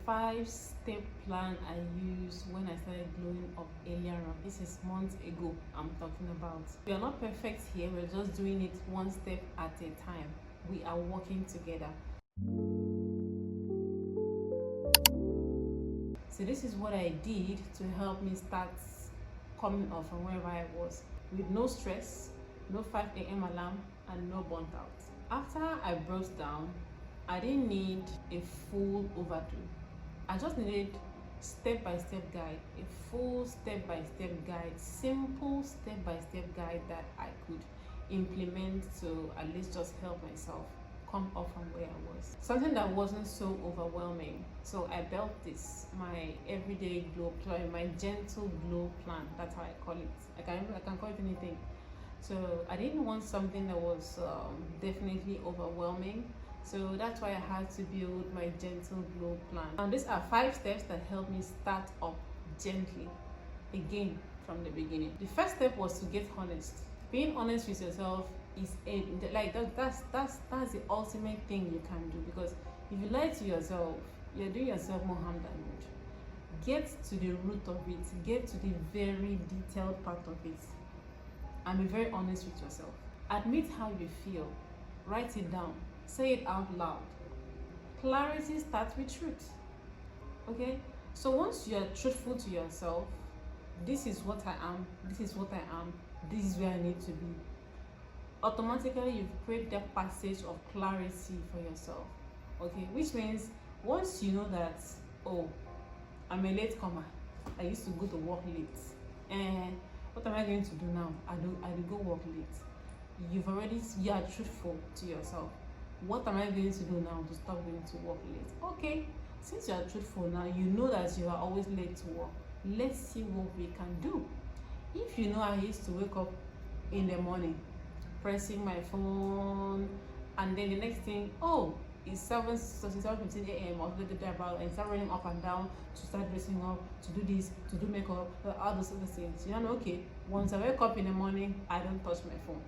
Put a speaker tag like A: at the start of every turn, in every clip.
A: 5-step plan I used when I started glowing up earlier on. This is months ago I'm talking about. We are not perfect here, we're just doing it one step at a time. We are working together. So this is what I did to help me start coming off from wherever I was, with no stress, no 5 a.m. alarm, and no burnt out. After I broke down, I didn't need a full overdo. I just needed step-by-step guide, a full step-by-step guide, simple step-by-step guide that I could implement to at least just help myself come off from where I was. Something that wasn't so overwhelming. So I built this, my everyday glow plan, my gentle glow plan. That's how I call it. I can call it anything. So I didn't want something that was definitely overwhelming. So that's why I had to build my gentle glow plan. And these are 5 steps that help me start up gently, again from the beginning. The first step was to get honest. Being honest with yourself is that's the ultimate thing you can do, because if you lie to yourself, you're doing yourself more harm than good. Get to the root of it, get to the very detailed part of it, and be very honest with yourself. Admit how you feel, write it down, say it out loud. Clarity starts with truth. Okay, so once you are truthful to yourself, this is what I am, this is what I am, this is where I need to be, automatically you've created that passage of clarity for yourself. Okay, which means once you know that, oh, I'm a late comer, I used to go to work late, and what am I going to do now? I do go work late. You are truthful to yourself. What am I going to do now to stop going to work late? Okay, since you are truthful now, you know that you are always late to work. Let's see what we can do. If you know I used to wake up in the morning pressing my phone, and then the next thing, oh, it's 7:15 a.m. or about, and start running up and down to start dressing up, to do this, to do makeup, all those other things. You know, okay, once I wake up in the morning, I don't touch my phone.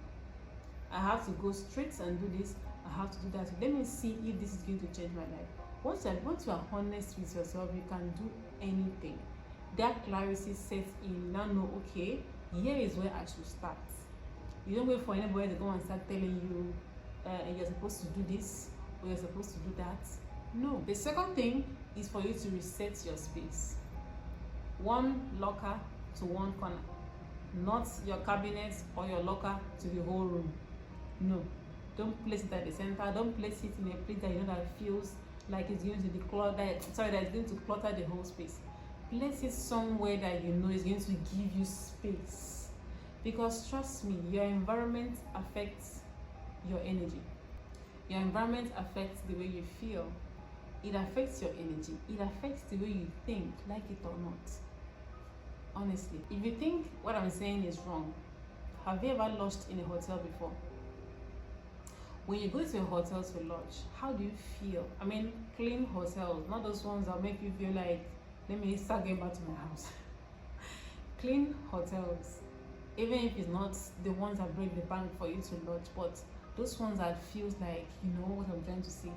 A: I have to go straight and do this, I have to do that. Let me see if this is going to change my life. Once you are honest with yourself, you can do anything. That clarity sets in. You now know, okay, here is where I should start. You don't wait for anybody to go and start telling you you're supposed to do this or you're supposed to do that. No. The second thing is for you to reset your space. One locker to one corner, not your cabinet or your locker to the whole room. No, don't place it at the center. Don't place it in a place that you know that feels like it's going to declutter, that it's going to clutter the whole space. Place it somewhere that you know is going to give you space, because trust me, your environment affects your energy. Your environment affects the way you feel. It affects your energy. It affects the way you think, like it or not. Honestly, if you think what I'm saying is wrong, have you ever lodged in a hotel before? When you go to a hotel to lodge, how do you feel? I mean, clean hotels, not those ones that make you feel like, let me start going back to my house. Clean hotels, even if it's not the ones that break the bank for you to lodge, but those ones that feels like, you know what I'm trying to say.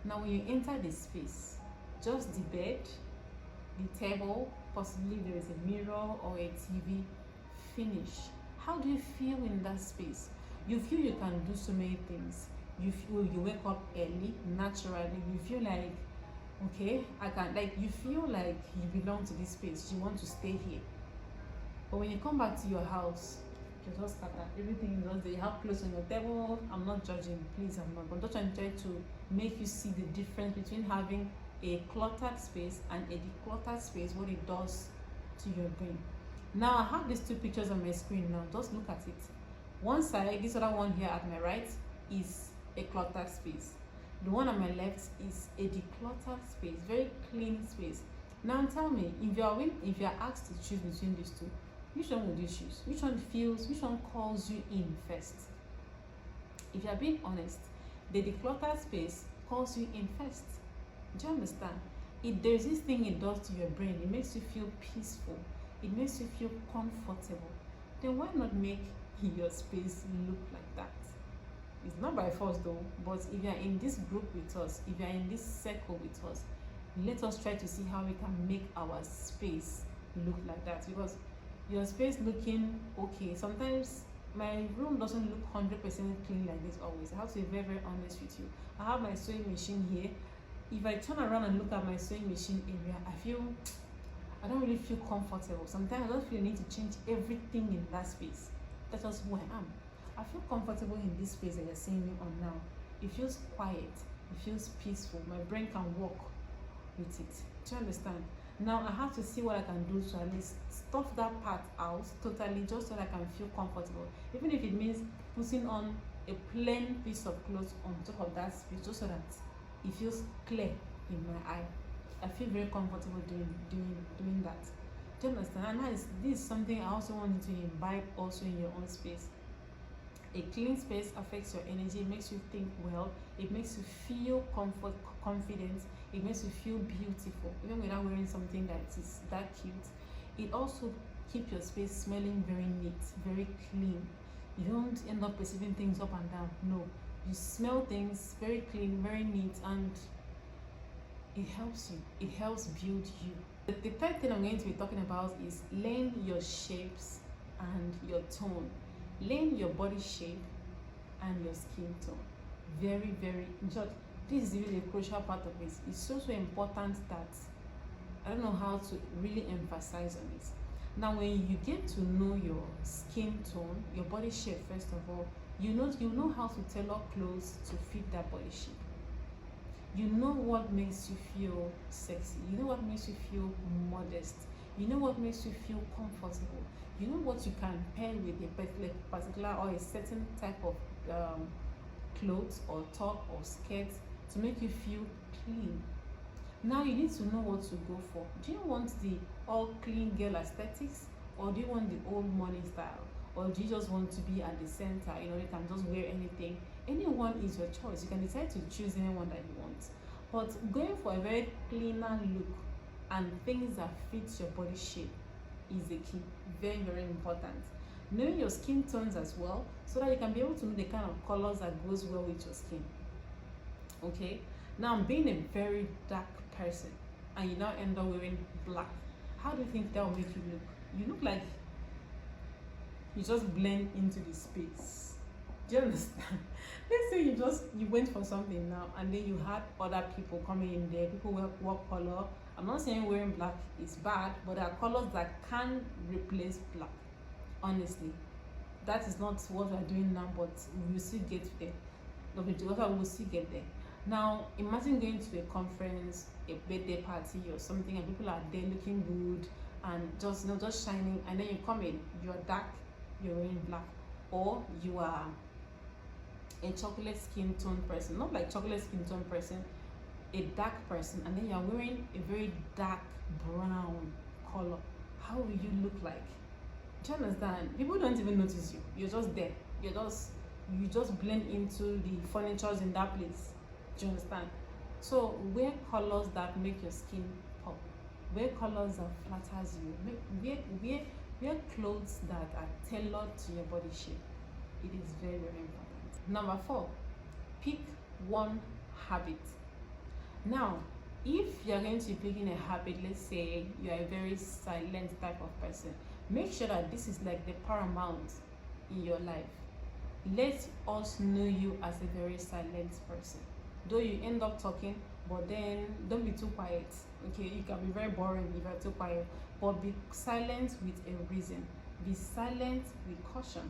A: Now when you enter the space, just the bed, the table, possibly there is a mirror or a TV, finish. How do you feel in that space? You feel you can do so many things. You feel you wake up early, naturally. You feel like, okay, I can, like, you feel like you belong to this space. You want to stay here. But when you come back to your house, you just scatter. Everything is just there. You have clothes on your table. I'm not judging, please, I'm not. But I'm trying to make you see the difference between having a cluttered space and a decluttered space, what it does to your brain. Now I have these 2 pictures on my screen now. Just look at it. One side, this other one here at my right, is a cluttered space. The one on my left is a decluttered space, very clean space. Now tell me, if you are asked to choose between these 2, which one would you choose? Which one calls you in first? If you are being honest, the decluttered space calls you in first. Do you understand? There's this thing it does to your brain. It makes you feel peaceful. It makes you feel comfortable. Then why not make your space look like that? It's not by force though, but if you are in this group with us, if you are in this circle with us, Let us try to see how we can make our space look like that, because your space looking okay, sometimes my room doesn't look 100% clean like this always. I have to be very, very honest with you. I have my sewing machine here. If I turn around and look at my sewing machine area, I don't really feel comfortable. Sometimes I just feel I need to change everything in that space. That's just who I am. I feel comfortable in this space that you're seeing me on now. It feels quiet, it feels peaceful. My brain can work with it. Do you understand? Now I have to see what I can do to at least stuff that part out totally, just so that I can feel comfortable. Even if it means putting on a plain piece of clothes on top of that space, just so that it feels clear in my eye. I feel very comfortable doing that. Do you understand? And this is something I also want you to imbibe also in your own space. A clean space affects your energy. It makes you think well. It makes you feel confident. It makes you feel beautiful, even without wearing something that is that cute. It also keeps your space smelling very neat, very clean. You don't end up perceiving things up and down. No, you smell things very clean, very neat, and it helps you. It helps build you. The third thing I'm going to be talking about is learn your shapes and your tone. Learn your body shape and your skin tone. Very, very, in short, this is really a crucial part of it. It's so important that I don't know how to really emphasize on it. Now, when you get to know your skin tone, your body shape, first of all, you know how to tailor clothes to fit that body shape. You know what makes you feel sexy. You know what makes you feel modest. You know what makes you feel comfortable. You know what you can pair with a particular or a certain type of clothes or top or skirt to make you feel clean. Now you need to know what to go for. Do you want the all clean girl aesthetics, or do you want the old money style, or do you just want to be at the center? You can just wear anything. Anyone is your choice. You can decide to choose anyone that you want, but going for a very cleaner look and things that fit your body shape is the key. Very, very important. Knowing your skin tones as well, so that you can be able to know the kind of colors that goes well with your skin. Okay, now being a very dark person and you now end up wearing black, how do you think that will make you look? You look like you just blend into the space. Do you understand? Let's say you went for something now, and then you had other people coming in there. People wear what color? I'm not saying wearing black is bad, but there are colors that can replace black. Honestly, that is not what we're doing now, but we will still get there. We will still get there. Now, imagine going to a conference, a birthday party or something, and people are there looking good and just shining, and then you come in, you're dark, you're wearing black, or you are a chocolate skin tone person, not like chocolate skin tone person, a dark person, and then you're wearing a very dark brown color. How will you look like? Do you understand? People don't even notice you. You're just there. You just blend into the furnitures in that place. Do you understand? So wear colors that make your skin pop. Wear colors that flatters you. Wear clothes that are tailored to your body shape. It is very, very important. Number 4, pick one habit. Now, if you're going to be picking a habit, let's say you're a very silent type of person, make sure that this is like the paramount in your life. Let us know you as a very silent person. Though you end up talking, but then don't be too quiet. Okay, you can be very boring if you're too quiet, but be silent with a reason. Be silent with caution.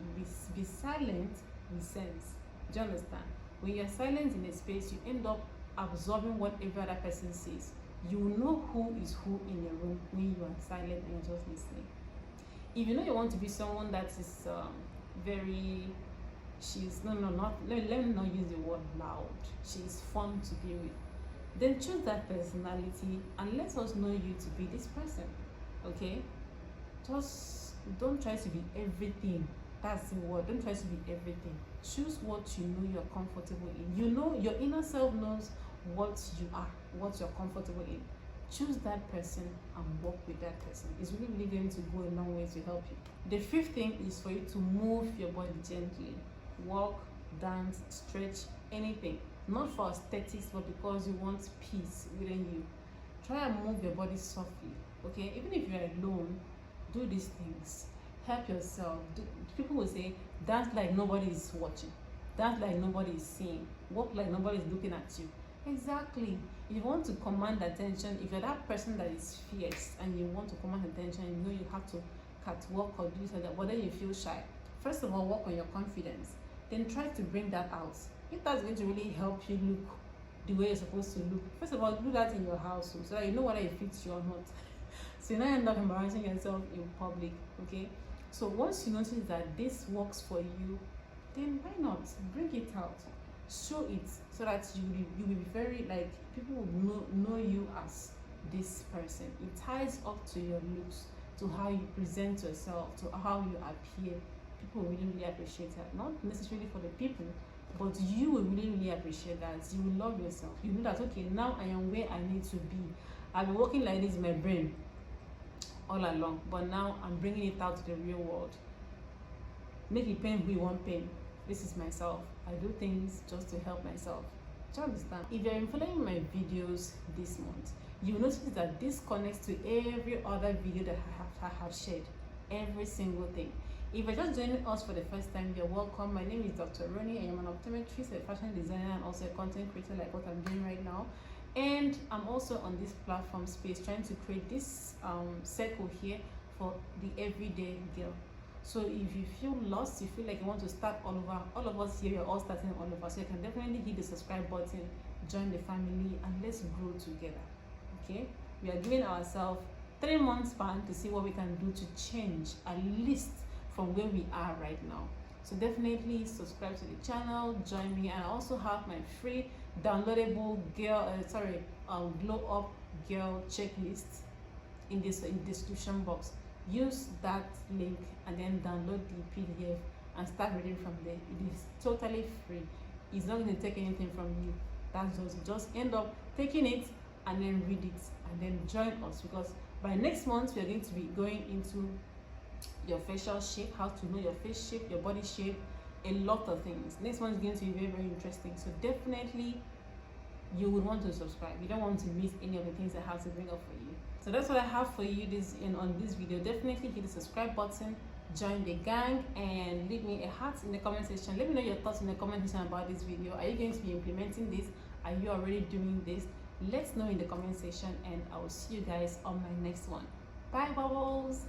A: Be silent with sense. Do you understand? When you're silent in a space, you end up absorbing what every other person says. You know who is who in a room when you are silent and you're just listening. If you know you want to be someone that is let me not use the word loud. She's fun to be with. Then choose that personality and let us know you to be this person. Okay? Just don't try to be everything. That's the word. Don't try to be everything. Choose what you know you're comfortable in. You know, your inner self knows what you are, what you're comfortable in. Choose that person and work with that person. It's really going to go a long way to help you. The 5th thing is for you to move your body gently. Walk, dance, stretch, anything. Not for aesthetics, but because you want peace within you. Try and move your body softly, okay? Even if you're alone, do these things. Help yourself. People will say, dance like nobody is watching. Dance like nobody is seeing. Walk like nobody is looking at you. Exactly. If you want to command attention, if you're that person that is fierce and you want to command attention, you know you have to catwalk or do something, but then you feel shy. First of all, work on your confidence. Then try to bring that out. If that's going to really help you look the way you're supposed to look, first of all, do that in your house so that you know whether it fits you or not. So you don't end up embarrassing yourself in public, okay? So once you notice that this works for you, then why not bring it out? Show it so that you will be very, like, people will know you as this person. It ties up to your looks, to how you present yourself, to how you appear. People will really appreciate that. Not necessarily for the people, but you will really appreciate that. You will love yourself. You know that, okay, now I am where I need to be. I've been working like this in my brain all along, but now I'm bringing it out to the real world. Make it pain who you want pain. This is myself. I do things just to help myself. Do you understand? If you're following my videos this month, you will notice that this connects to every other video that I have shared. Every single thing. If you're just joining us for the first time, you're welcome. My name is Dr. Ronnie. I am an optometrist, a fashion designer, and also a content creator like what I'm doing right now. And I'm also on this platform space trying to create this circle here for the everyday girl. So if you feel lost, you feel like you want to start all over, all of us here, we're all starting all over. So you can definitely hit the subscribe button, join the family, and let's grow together. Okay? We are giving ourselves 3 months span to see what we can do to change, at least from where we are right now. So definitely subscribe to the channel, join me, and I also have my free downloadable glow up girl checklist in the description box. Use that link and then download the PDF and start reading from there. It is totally free. It's not going to take anything from you. That's just end up taking it and then read it and then join us, because by next month we are going to be going into your facial shape, how to know your face shape, your body shape, a lot of things. Next one is going to be very interesting. So definitely you would want to subscribe. You don't want to miss any of the things I have to bring up for you. So that's what I have for you on this video. Definitely hit the subscribe button, join the gang, and leave me a heart in the comment section. Let me know your thoughts in the comment section about this video. Are you going to be implementing this? Are you already doing this? Let's know in the comment section, and I will see you guys on my next one. Bye, bubbles.